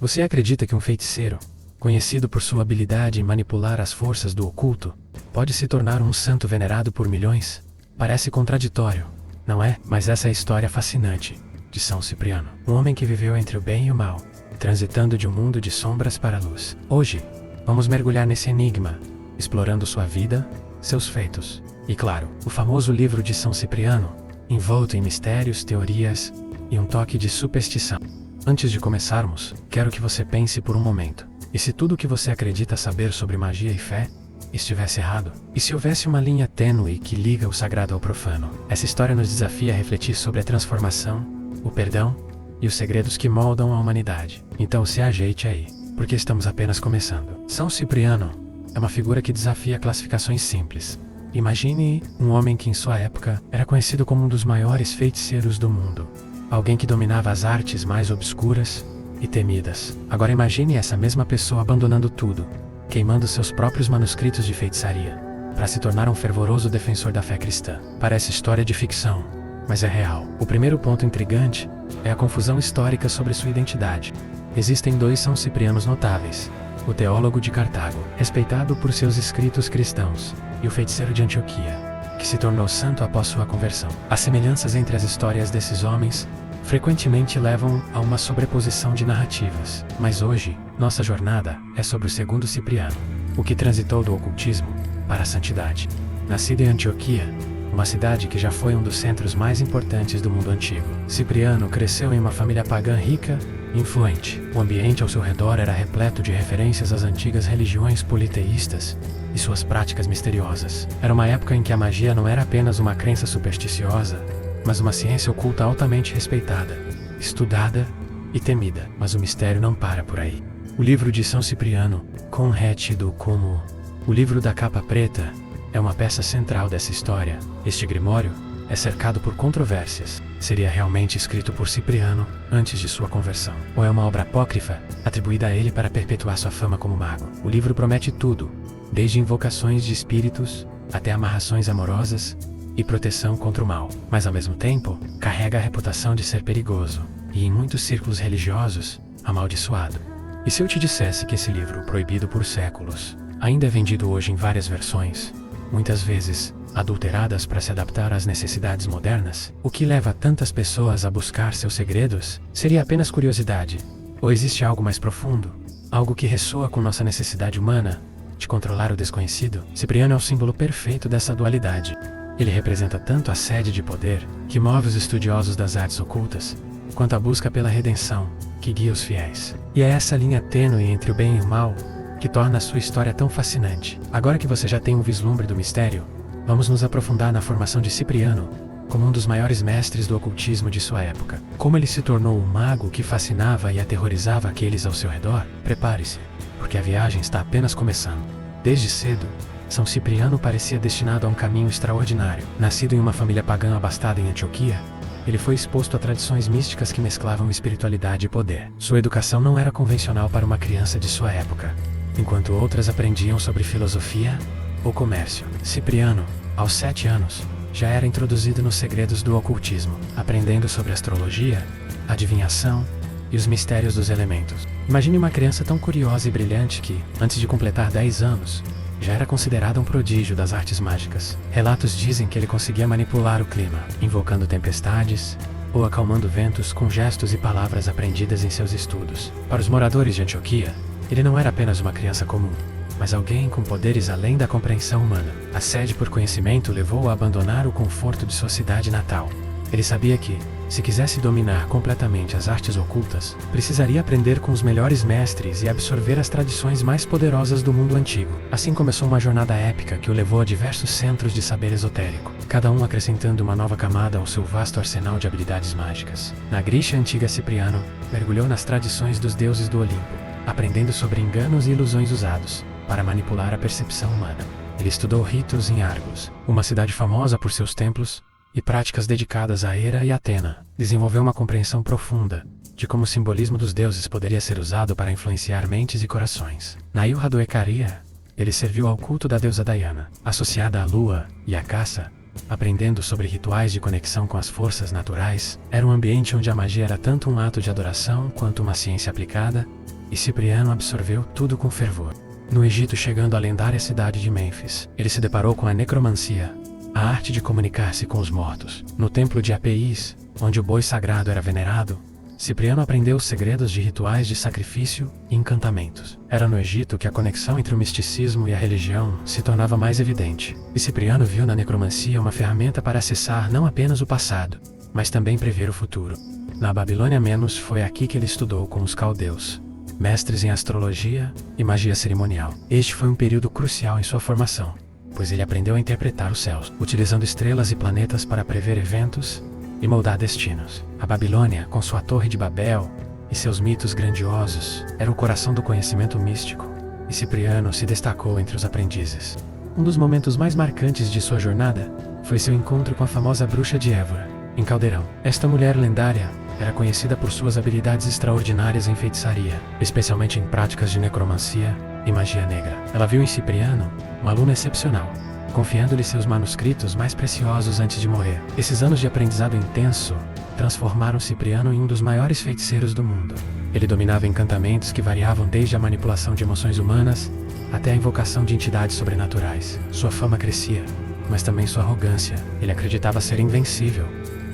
Você acredita que um feiticeiro, conhecido por sua habilidade em manipular as forças do oculto, pode se tornar um santo venerado por milhões? Parece contraditório, não é? Mas essa é a história fascinante de São Cipriano, um homem que viveu entre o bem e o mal, transitando de um mundo de sombras para a luz. Hoje, vamos mergulhar nesse enigma, explorando sua vida, seus feitos e, claro, o famoso livro de São Cipriano, envolto em mistérios, teorias e um toque de superstição. Antes de começarmos, quero que você pense por um momento. E se tudo o que você acredita saber sobre magia e fé estivesse errado? E se houvesse uma linha tênue que liga o sagrado ao profano? Essa história nos desafia a refletir sobre a transformação, o perdão e os segredos que moldam a humanidade. Então se ajeite aí, porque estamos apenas começando. São Cipriano é uma figura que desafia classificações simples. Imagine um homem que em sua época era conhecido como um dos maiores feiticeiros do mundo. Alguém que dominava as artes mais obscuras e temidas. Agora imagine essa mesma pessoa abandonando tudo, queimando seus próprios manuscritos de feitiçaria, para se tornar um fervoroso defensor da fé cristã. Parece história de ficção, mas é real. O primeiro ponto intrigante é a confusão histórica sobre sua identidade. Existem dois São Ciprianos notáveis: o teólogo de Cartago, respeitado por seus escritos cristãos, e o feiticeiro de Antioquia, que se tornou santo após sua conversão. As semelhanças entre as histórias desses homens frequentemente levam a uma sobreposição de narrativas. Mas hoje, nossa jornada é sobre o segundo Cipriano, o que transitou do ocultismo para a santidade. Nascido em Antioquia, uma cidade que já foi um dos centros mais importantes do mundo antigo, Cipriano cresceu em uma família pagã rica e influente. O ambiente ao seu redor era repleto de referências às antigas religiões politeístas e suas práticas misteriosas. Era uma época em que a magia não era apenas uma crença supersticiosa, mas uma ciência oculta altamente respeitada, estudada e temida. Mas o mistério não para por aí. O livro de São Cipriano, conhecido como o Livro da Capa Preta, é uma peça central dessa história. Este grimório é cercado por controvérsias. Seria realmente escrito por Cipriano antes de sua conversão? Ou é uma obra apócrifa, atribuída a ele para perpetuar sua fama como mago? O livro promete tudo, desde invocações de espíritos até amarrações amorosas e proteção contra o mal, mas ao mesmo tempo, carrega a reputação de ser perigoso, e em muitos círculos religiosos, amaldiçoado. E se eu te dissesse que esse livro, proibido por séculos, ainda é vendido hoje em várias versões, muitas vezes adulteradas para se adaptar às necessidades modernas? O que leva tantas pessoas a buscar seus segredos? Seria apenas curiosidade? Ou existe algo mais profundo? Algo que ressoa com nossa necessidade humana de controlar o desconhecido? Cipriano é o símbolo perfeito dessa dualidade. Ele representa tanto a sede de poder, que move os estudiosos das artes ocultas, quanto a busca pela redenção, que guia os fiéis. E é essa linha tênue entre o bem e o mal que torna a sua história tão fascinante. Agora que você já tem um vislumbre do mistério, vamos nos aprofundar na formação de Cipriano, como um dos maiores mestres do ocultismo de sua época. Como ele se tornou um mago que fascinava e aterrorizava aqueles ao seu redor? Prepare-se, porque a viagem está apenas começando. Desde cedo, São Cipriano parecia destinado a um caminho extraordinário. Nascido em uma família pagã abastada em Antioquia, ele foi exposto a tradições místicas que mesclavam espiritualidade e poder. Sua educação não era convencional para uma criança de sua época, enquanto outras aprendiam sobre filosofia ou comércio. Cipriano, aos 7 anos, já era introduzido nos segredos do ocultismo, aprendendo sobre astrologia, adivinhação e os mistérios dos elementos. Imagine uma criança tão curiosa e brilhante que, antes de completar 10 anos, já era considerado um prodígio das artes mágicas. Relatos dizem que ele conseguia manipular o clima, invocando tempestades ou acalmando ventos com gestos e palavras aprendidas em seus estudos. Para os moradores de Antioquia, ele não era apenas uma criança comum, mas alguém com poderes além da compreensão humana. A sede por conhecimento levou-o a abandonar o conforto de sua cidade natal. Ele sabia que, se quisesse dominar completamente as artes ocultas, precisaria aprender com os melhores mestres e absorver as tradições mais poderosas do mundo antigo. Assim começou uma jornada épica que o levou a diversos centros de saber esotérico, cada um acrescentando uma nova camada ao seu vasto arsenal de habilidades mágicas. Na Grécia antiga, Cipriano mergulhou nas tradições dos deuses do Olimpo, aprendendo sobre enganos e ilusões usados para manipular a percepção humana. Ele estudou ritos em Argos, uma cidade famosa por seus templos e práticas dedicadas a Hera e Atena. Desenvolveu uma compreensão profunda de como o simbolismo dos deuses poderia ser usado para influenciar mentes e corações. Na Ilha do Ecaria, ele serviu ao culto da deusa Diana, associada à lua e à caça, aprendendo sobre rituais de conexão com as forças naturais. Era um ambiente onde a magia era tanto um ato de adoração quanto uma ciência aplicada, e Cipriano absorveu tudo com fervor. No Egito, chegando à lendária cidade de Mênfis, ele se deparou com a necromancia, a arte de comunicar-se com os mortos. No templo de Apis, onde o boi sagrado era venerado, Cipriano aprendeu os segredos de rituais de sacrifício e encantamentos. Era no Egito que a conexão entre o misticismo e a religião se tornava mais evidente, e Cipriano viu na necromancia uma ferramenta para acessar não apenas o passado, mas também prever o futuro. Na Babilônia Menos, foi aqui que ele estudou com os caldeus, mestres em astrologia e magia cerimonial. Este foi um período crucial em sua formação, pois ele aprendeu a interpretar os céus, utilizando estrelas e planetas para prever eventos e moldar destinos. A Babilônia, com sua Torre de Babel e seus mitos grandiosos, era o coração do conhecimento místico, e Cipriano se destacou entre os aprendizes. Um dos momentos mais marcantes de sua jornada foi seu encontro com a famosa bruxa de Évora, em Caldeirão. Esta mulher lendária era conhecida por suas habilidades extraordinárias em feitiçaria, especialmente em práticas de necromancia e magia negra. Ela viu em Cipriano um aluno excepcional, confiando-lhe seus manuscritos mais preciosos antes de morrer. Esses anos de aprendizado intenso transformaram Cipriano em um dos maiores feiticeiros do mundo. Ele dominava encantamentos que variavam desde a manipulação de emoções humanas até a invocação de entidades sobrenaturais. Sua fama crescia, mas também sua arrogância. Ele acreditava ser invencível,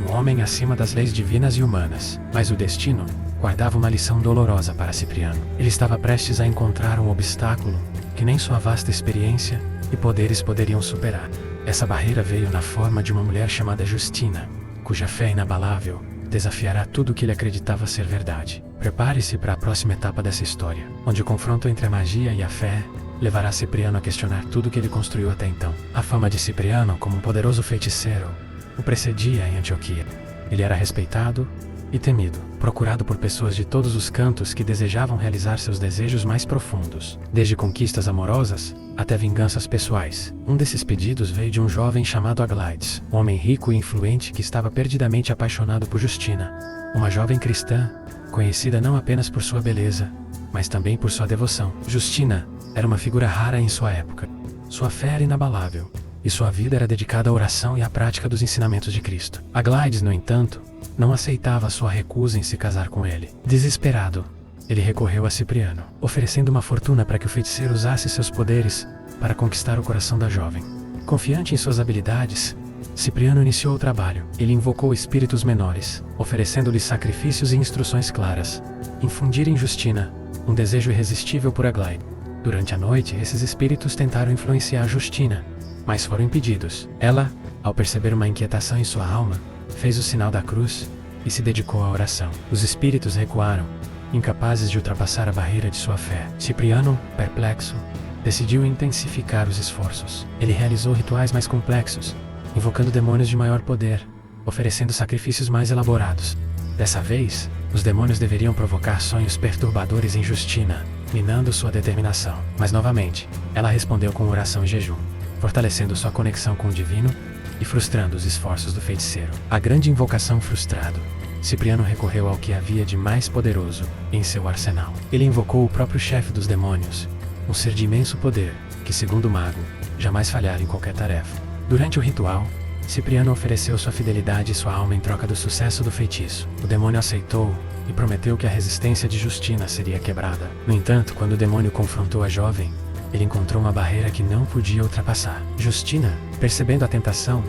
um homem acima das leis divinas e humanas. Mas o destino guardava uma lição dolorosa para Cipriano. Ele estava prestes a encontrar um obstáculo que nem sua vasta experiência e poderes poderiam superar. Essa barreira veio na forma de uma mulher chamada Justina, cuja fé inabalável desafiará tudo o que ele acreditava ser verdade. Prepare-se para a próxima etapa dessa história, onde o confronto entre a magia e a fé levará Cipriano a questionar tudo o que ele construiu até então. A fama de Cipriano como um poderoso feiticeiro o precedia em Antioquia. Ele era respeitado e temido, procurado por pessoas de todos os cantos que desejavam realizar seus desejos mais profundos, desde conquistas amorosas até vinganças pessoais. Um desses pedidos veio de um jovem chamado Aglaïdes, um homem rico e influente que estava perdidamente apaixonado por Justina, uma jovem cristã, conhecida não apenas por sua beleza, mas também por sua devoção. Justina era uma figura rara em sua época. Sua fé era inabalável, e sua vida era dedicada à oração e à prática dos ensinamentos de Cristo. Aglaïdes, no entanto, não aceitava sua recusa em se casar com ele. Desesperado, ele recorreu a Cipriano, oferecendo uma fortuna para que o feiticeiro usasse seus poderes para conquistar o coração da jovem. Confiante em suas habilidades, Cipriano iniciou o trabalho. Ele invocou espíritos menores, oferecendo-lhes sacrifícios e instruções claras, infundiram em Justina um desejo irresistível por Aglaïdes. Durante a noite, esses espíritos tentaram influenciar Justina, mas foram impedidos. Ela, ao perceber uma inquietação em sua alma, fez o sinal da cruz e se dedicou à oração. Os espíritos recuaram, incapazes de ultrapassar a barreira de sua fé. Cipriano, perplexo, decidiu intensificar os esforços. Ele realizou rituais mais complexos, invocando demônios de maior poder, oferecendo sacrifícios mais elaborados. Dessa vez, os demônios deveriam provocar sonhos perturbadores em Justina, minando sua determinação. Mas novamente, ela respondeu com oração e jejum, fortalecendo sua conexão com o divino e frustrando os esforços do feiticeiro. A grande invocação frustrado, Cipriano recorreu ao que havia de mais poderoso em seu arsenal. Ele invocou o próprio chefe dos demônios, um ser de imenso poder, que, segundo o mago, jamais falhara em qualquer tarefa. Durante o ritual, Cipriano ofereceu sua fidelidade e sua alma em troca do sucesso do feitiço. O demônio aceitou e prometeu que a resistência de Justina seria quebrada. No entanto, quando o demônio confrontou a jovem, ele encontrou uma barreira que não podia ultrapassar. Justina, percebendo a tentação,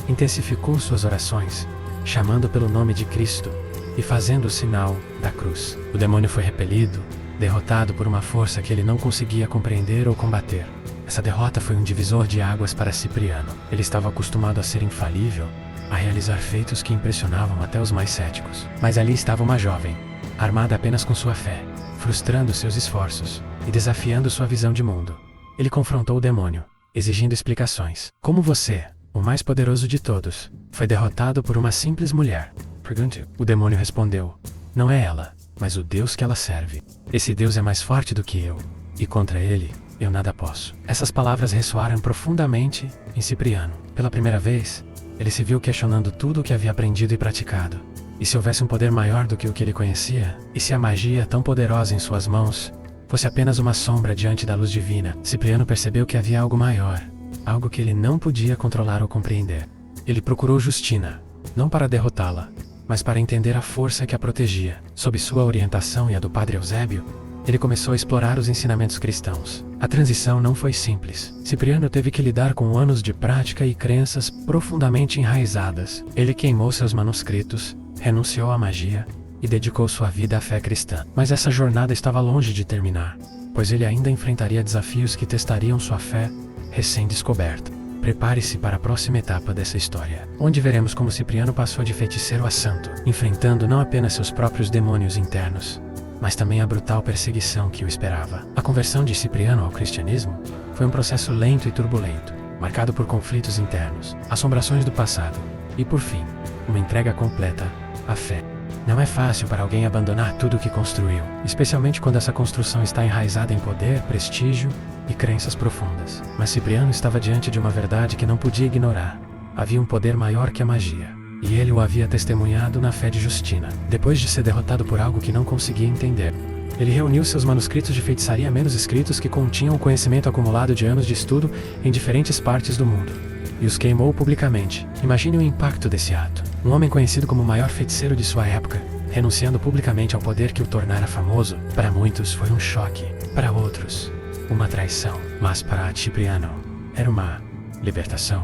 intensificou suas orações, chamando pelo nome de Cristo e fazendo o sinal da cruz. O demônio foi repelido, derrotado por uma força que ele não conseguia compreender ou combater. Essa derrota foi um divisor de águas para Cipriano. Ele estava acostumado a ser infalível, a realizar feitos que impressionavam até os mais céticos. Mas ali estava uma jovem, armada apenas com sua fé, frustrando seus esforços e desafiando sua visão de mundo. Ele confrontou o demônio, exigindo explicações. Como você, o mais poderoso de todos, foi derrotado por uma simples mulher? Pergunte. O demônio respondeu: não é ela, mas o Deus que ela serve. Esse Deus é mais forte do que eu, e contra ele, eu nada posso. Essas palavras ressoaram profundamente em Cipriano. Pela primeira vez, ele se viu questionando tudo o que havia aprendido e praticado. E se houvesse um poder maior do que o que ele conhecia? E se a magia tão poderosa em suas mãos fosse apenas uma sombra diante da luz divina? Cipriano percebeu que havia algo maior, algo que ele não podia controlar ou compreender. Ele procurou Justina, não para derrotá-la, mas para entender a força que a protegia. Sob sua orientação e a do padre Eusébio, ele começou a explorar os ensinamentos cristãos. A transição não foi simples. Cipriano teve que lidar com anos de prática e crenças profundamente enraizadas. Ele queimou seus manuscritos, renunciou à magia e dedicou sua vida à fé cristã. Mas essa jornada estava longe de terminar, pois ele ainda enfrentaria desafios que testariam sua fé recém-descoberta. Prepare-se para a próxima etapa dessa história, onde veremos como Cipriano passou de feiticeiro a santo, enfrentando não apenas seus próprios demônios internos, mas também a brutal perseguição que o esperava. A conversão de Cipriano ao cristianismo foi um processo lento e turbulento, marcado por conflitos internos, assombrações do passado e, por fim, uma entrega completa à fé. Não é fácil para alguém abandonar tudo o que construiu, especialmente quando essa construção está enraizada em poder, prestígio e crenças profundas. Mas Cipriano estava diante de uma verdade que não podia ignorar. Havia um poder maior que a magia, e ele o havia testemunhado na fé de Justina. Depois de ser derrotado por algo que não conseguia entender, ele reuniu seus manuscritos de feitiçaria menos escritos que continham o conhecimento acumulado de anos de estudo em diferentes partes do mundo, e os queimou publicamente. Imagine o impacto desse ato. Um homem conhecido como o maior feiticeiro de sua época, renunciando publicamente ao poder que o tornara famoso. Para muitos foi um choque, para outros, uma traição, mas para Cipriano era uma libertação.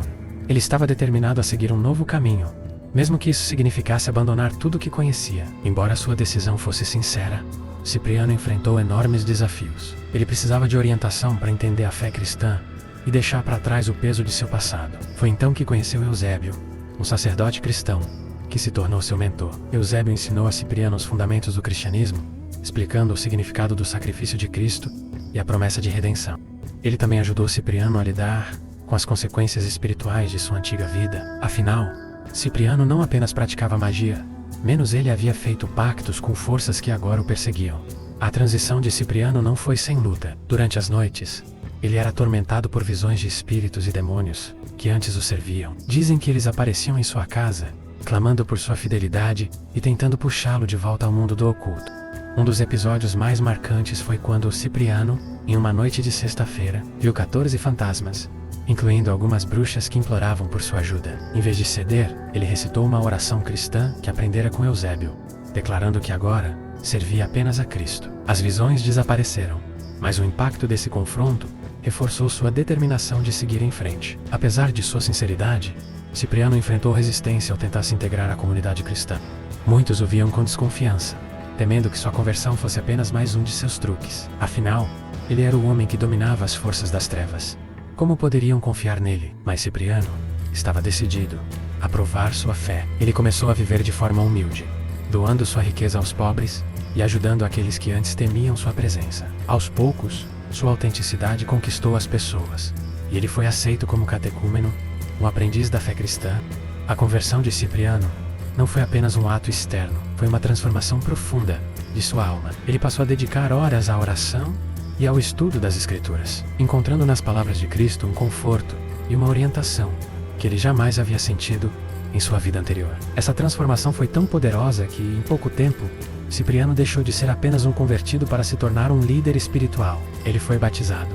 Ele estava determinado a seguir um novo caminho, mesmo que isso significasse abandonar tudo o que conhecia. Embora sua decisão fosse sincera, Cipriano enfrentou enormes desafios. Ele precisava de orientação para entender a fé cristã e deixar para trás o peso de seu passado. Foi então que conheceu Eusébio, um sacerdote cristão, que se tornou seu mentor. Eusébio ensinou a Cipriano os fundamentos do cristianismo, explicando o significado do sacrifício de Cristo e a promessa de redenção. Ele também ajudou Cipriano a lidar com as consequências espirituais de sua antiga vida. Afinal, Cipriano não apenas praticava magia, menos ele havia feito pactos com forças que agora o perseguiam. A transição de Cipriano não foi sem luta. Durante as noites, ele era atormentado por visões de espíritos e demônios que antes o serviam. Dizem que eles apareciam em sua casa, clamando por sua fidelidade e tentando puxá-lo de volta ao mundo do oculto. Um dos episódios mais marcantes foi quando Cipriano, em uma noite de sexta-feira, viu 14 fantasmas, incluindo algumas bruxas que imploravam por sua ajuda. Em vez de ceder, ele recitou uma oração cristã que aprendera com Eusébio, declarando que agora servia apenas a Cristo. As visões desapareceram, mas o impacto desse confronto reforçou sua determinação de seguir em frente. Apesar de sua sinceridade, Cipriano enfrentou resistência ao tentar se integrar à comunidade cristã. Muitos o viam com desconfiança, temendo que sua conversão fosse apenas mais um de seus truques. Afinal, ele era o homem que dominava as forças das trevas. Como poderiam confiar nele? Mas Cipriano estava decidido a provar sua fé. Ele começou a viver de forma humilde, doando sua riqueza aos pobres e ajudando aqueles que antes temiam sua presença. Aos poucos, sua autenticidade conquistou as pessoas, e ele foi aceito como catecúmeno, um aprendiz da fé cristã. A conversão de Cipriano não foi apenas um ato externo, foi uma transformação profunda de sua alma. Ele passou a dedicar horas à oração e ao estudo das Escrituras, encontrando nas palavras de Cristo um conforto e uma orientação que ele jamais havia sentido em sua vida anterior. Essa transformação foi tão poderosa que, em pouco tempo, Cipriano deixou de ser apenas um convertido para se tornar um líder espiritual. Ele foi batizado,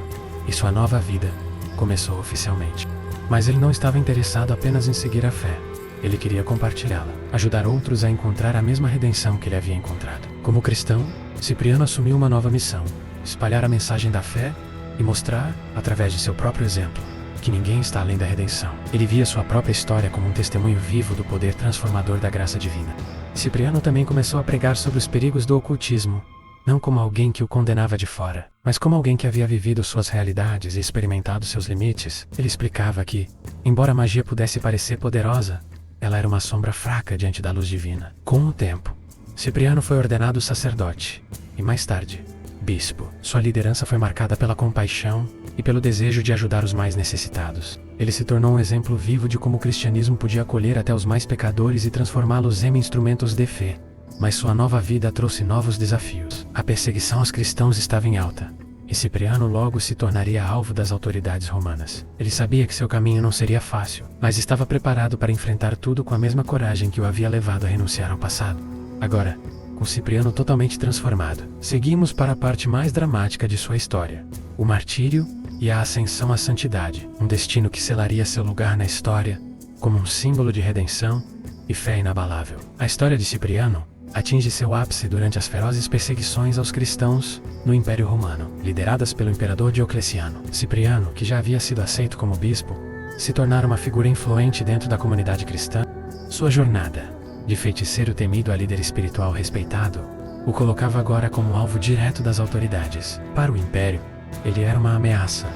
e sua nova vida começou oficialmente. Mas ele não estava interessado apenas em seguir a fé. Ele queria compartilhá-la, ajudar outros a encontrar a mesma redenção que ele havia encontrado. Como cristão, Cipriano assumiu uma nova missão: espalhar a mensagem da fé e mostrar, através de seu próprio exemplo, que ninguém está além da redenção. Ele via sua própria história como um testemunho vivo do poder transformador da graça divina. Cipriano também começou a pregar sobre os perigos do ocultismo, não como alguém que o condenava de fora, mas como alguém que havia vivido suas realidades e experimentado seus limites. Ele explicava que, embora a magia pudesse parecer poderosa, ela era uma sombra fraca diante da luz divina. Com o tempo, Cipriano foi ordenado sacerdote, e mais tarde, bispo. Sua liderança foi marcada pela compaixão e pelo desejo de ajudar os mais necessitados. Ele se tornou um exemplo vivo de como o cristianismo podia acolher até os mais pecadores e transformá-los em instrumentos de fé. Mas sua nova vida trouxe novos desafios. A perseguição aos cristãos estava em alta, e Cipriano logo se tornaria alvo das autoridades romanas. Ele sabia que seu caminho não seria fácil, mas estava preparado para enfrentar tudo com a mesma coragem que o havia levado a renunciar ao passado. Agora, com Cipriano totalmente transformado, seguimos para a parte mais dramática de sua história: o martírio e a ascensão à santidade, um destino que selaria seu lugar na história como um símbolo de redenção e fé inabalável. A história de Cipriano atinge seu ápice durante as ferozes perseguições aos cristãos no Império Romano, lideradas pelo imperador Diocleciano. Cipriano, que já havia sido aceito como bispo, se tornara uma figura influente dentro da comunidade cristã. Sua jornada, de feiticeiro temido a líder espiritual respeitado, o colocava agora como alvo direto das autoridades. Para o Império, ele era uma ameaça,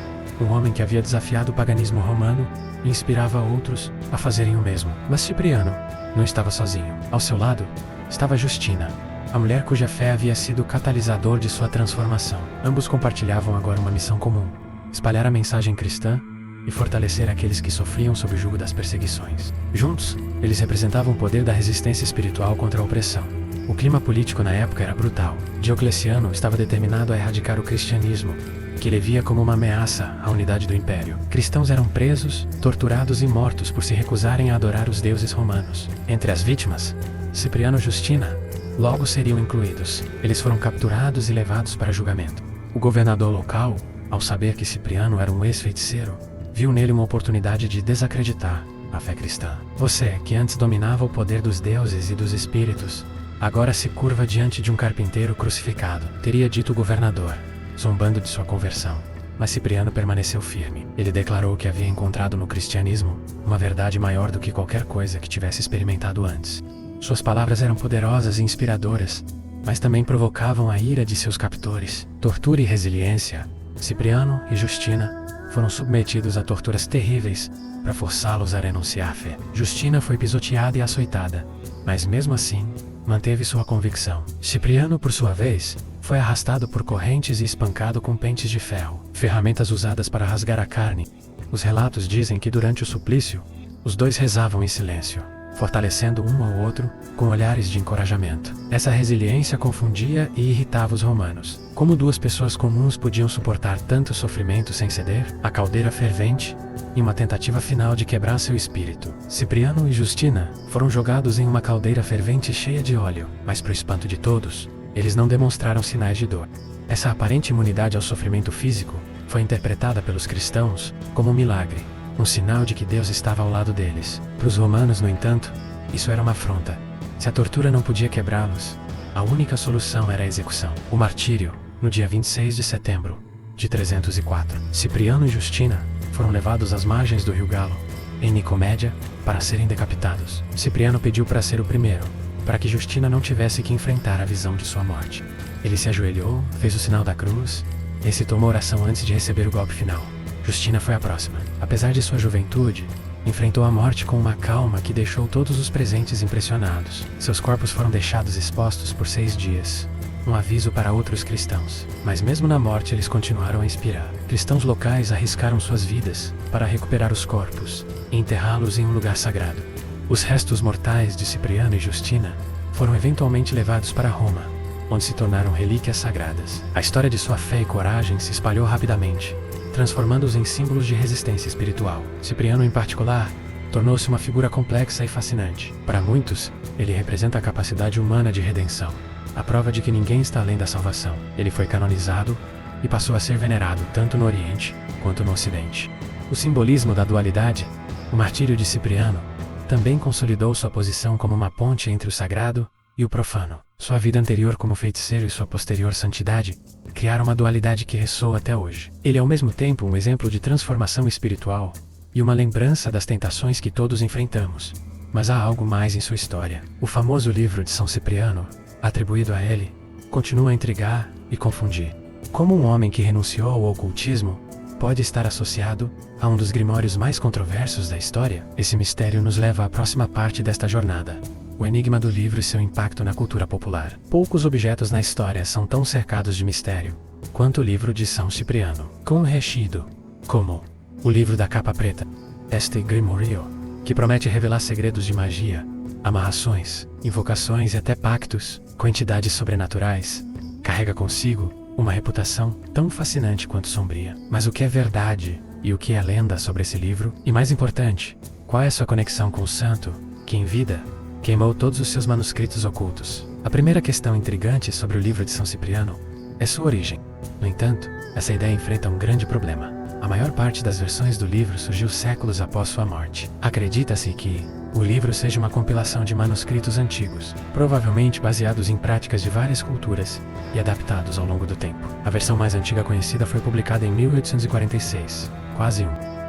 um homem que havia desafiado o paganismo romano e inspirava outros a fazerem o mesmo. Mas Cipriano não estava sozinho. Ao seu lado estava Justina, a mulher cuja fé havia sido o catalisador de sua transformação. Ambos compartilhavam agora uma missão comum: espalhar a mensagem cristã e fortalecer aqueles que sofriam sob o jugo das perseguições. Juntos, eles representavam o poder da resistência espiritual contra a opressão. O clima político na época era brutal. Diocleciano estava determinado a erradicar o cristianismo, que ele via como uma ameaça à unidade do império. Cristãos eram presos, torturados e mortos por se recusarem a adorar os deuses romanos. Entre as vítimas, Cipriano e Justina logo seriam incluídos. Eles foram capturados e levados para julgamento. O governador local, ao saber que Cipriano era um ex-feiticeiro, viu nele uma oportunidade de desacreditar a fé cristã. Você, que antes dominava o poder dos deuses e dos espíritos, agora se curva diante de um carpinteiro crucificado, teria dito o governador, zombando de sua conversão. Mas Cipriano permaneceu firme. Ele declarou que havia encontrado no cristianismo uma verdade maior do que qualquer coisa que tivesse experimentado antes. Suas palavras eram poderosas e inspiradoras, mas também provocavam a ira de seus captores. Tortura e resiliência. Cipriano e Justina foram submetidos a torturas terríveis para forçá-los a renunciar à fé. Justina foi pisoteada e açoitada, mas mesmo assim, manteve sua convicção. Cipriano, por sua vez, foi arrastado por correntes e espancado com pentes de ferro, ferramentas usadas para rasgar a carne. Os relatos dizem que durante o suplício, os dois rezavam em silêncio, fortalecendo um ao outro com olhares de encorajamento. Essa resiliência confundia e irritava os romanos. Como duas pessoas comuns podiam suportar tanto sofrimento sem ceder? A caldeira fervente, em uma tentativa final de quebrar seu espírito. Cipriano e Justina foram jogados em uma caldeira fervente cheia de óleo, mas para o espanto de todos, eles não demonstraram sinais de dor. Essa aparente imunidade ao sofrimento físico foi interpretada pelos cristãos como um milagre, um sinal de que Deus estava ao lado deles. Para os romanos, no entanto, isso era uma afronta. Se a tortura não podia quebrá-los, a única solução era a execução. O martírio, no dia 26 de setembro de 304. Cipriano e Justina foram levados às margens do rio Galo, em Nicomédia, para serem decapitados. Cipriano pediu para ser o primeiro, para que Justina não tivesse que enfrentar a visão de sua morte. Ele se ajoelhou, fez o sinal da cruz e recitou uma oração antes de receber o golpe final. Justina foi a próxima. Apesar de sua juventude, enfrentou a morte com uma calma que deixou todos os presentes impressionados. Seus corpos foram deixados expostos por 6 dias, um aviso para outros cristãos. Mas mesmo na morte eles continuaram a inspirar. Cristãos locais arriscaram suas vidas para recuperar os corpos e enterrá-los em um lugar sagrado. Os restos mortais de Cipriano e Justina foram eventualmente levados para Roma, onde se tornaram relíquias sagradas. A história de sua fé e coragem se espalhou rapidamente, transformando-os em símbolos de resistência espiritual. Cipriano, em particular, tornou-se uma figura complexa e fascinante. Para muitos, ele representa a capacidade humana de redenção, a prova de que ninguém está além da salvação. Ele foi canonizado e passou a ser venerado tanto no Oriente quanto no Ocidente. O simbolismo da dualidade, o martírio de Cipriano, também consolidou sua posição como uma ponte entre o sagrado e o profano. Sua vida anterior como feiticeiro e sua posterior santidade criaram uma dualidade que ressoa até hoje. Ele é ao mesmo tempo um exemplo de transformação espiritual e uma lembrança das tentações que todos enfrentamos. Mas há algo mais em sua história. O famoso livro de São Cipriano, atribuído a ele, continua a intrigar e confundir. Como um homem que renunciou ao ocultismo pode estar associado a um dos grimórios mais controversos da história? Esse mistério nos leva à próxima parte desta jornada: o enigma do livro e seu impacto na cultura popular. Poucos objetos na história são tão cercados de mistério quanto o livro de São Cipriano. Com recheado, como o livro da capa preta, este Grimorio, que promete revelar segredos de magia, amarrações, invocações e até pactos com entidades sobrenaturais, carrega consigo uma reputação tão fascinante quanto sombria. Mas o que é verdade e o que é lenda sobre esse livro? E mais importante, qual é sua conexão com o santo que, em vida, queimou todos os seus manuscritos ocultos? A primeira questão intrigante sobre o livro de São Cipriano é sua origem. No entanto, essa ideia enfrenta um grande problema. A maior parte das versões do livro surgiu séculos após sua morte. Acredita-se que o livro seja uma compilação de manuscritos antigos, provavelmente baseados em práticas de várias culturas e adaptados ao longo do tempo. A versão mais antiga conhecida foi publicada em 1846, quase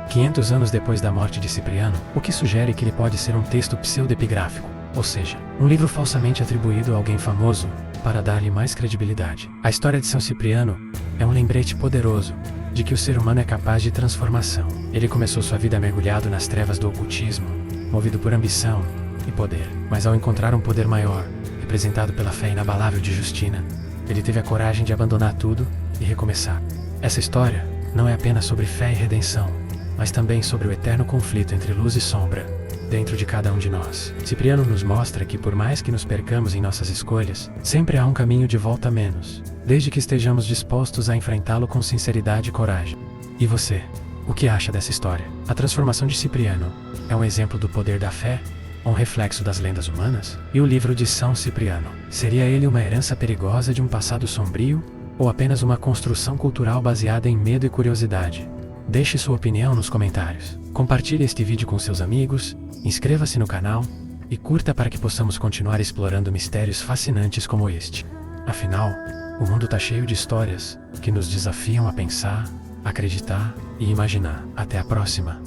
500 anos depois da morte de Cipriano, o que sugere que ele pode ser um texto pseudepigráfico, ou seja, um livro falsamente atribuído a alguém famoso para dar-lhe mais credibilidade. A história de São Cipriano é um lembrete poderoso de que o ser humano é capaz de transformação. Ele começou sua vida mergulhado nas trevas do ocultismo, movido por ambição e poder. Mas ao encontrar um poder maior, representado pela fé inabalável de Justina, ele teve a coragem de abandonar tudo e recomeçar. Essa história não é apenas sobre fé e redenção, mas também sobre o eterno conflito entre luz e sombra, dentro de cada um de nós. Cipriano nos mostra que por mais que nos percamos em nossas escolhas, sempre há um caminho de volta a menos, desde que estejamos dispostos a enfrentá-lo com sinceridade e coragem. E você? O que acha dessa história? A transformação de Cipriano é um exemplo do poder da fé, um reflexo das lendas humanas? E o livro de São Cipriano, seria ele uma herança perigosa de um passado sombrio, ou apenas uma construção cultural baseada em medo e curiosidade? Deixe sua opinião nos comentários. Compartilhe este vídeo com seus amigos, inscreva-se no canal e curta para que possamos continuar explorando mistérios fascinantes como este. Afinal, o mundo está cheio de histórias que nos desafiam a pensar, acreditar e imaginar. Até a próxima!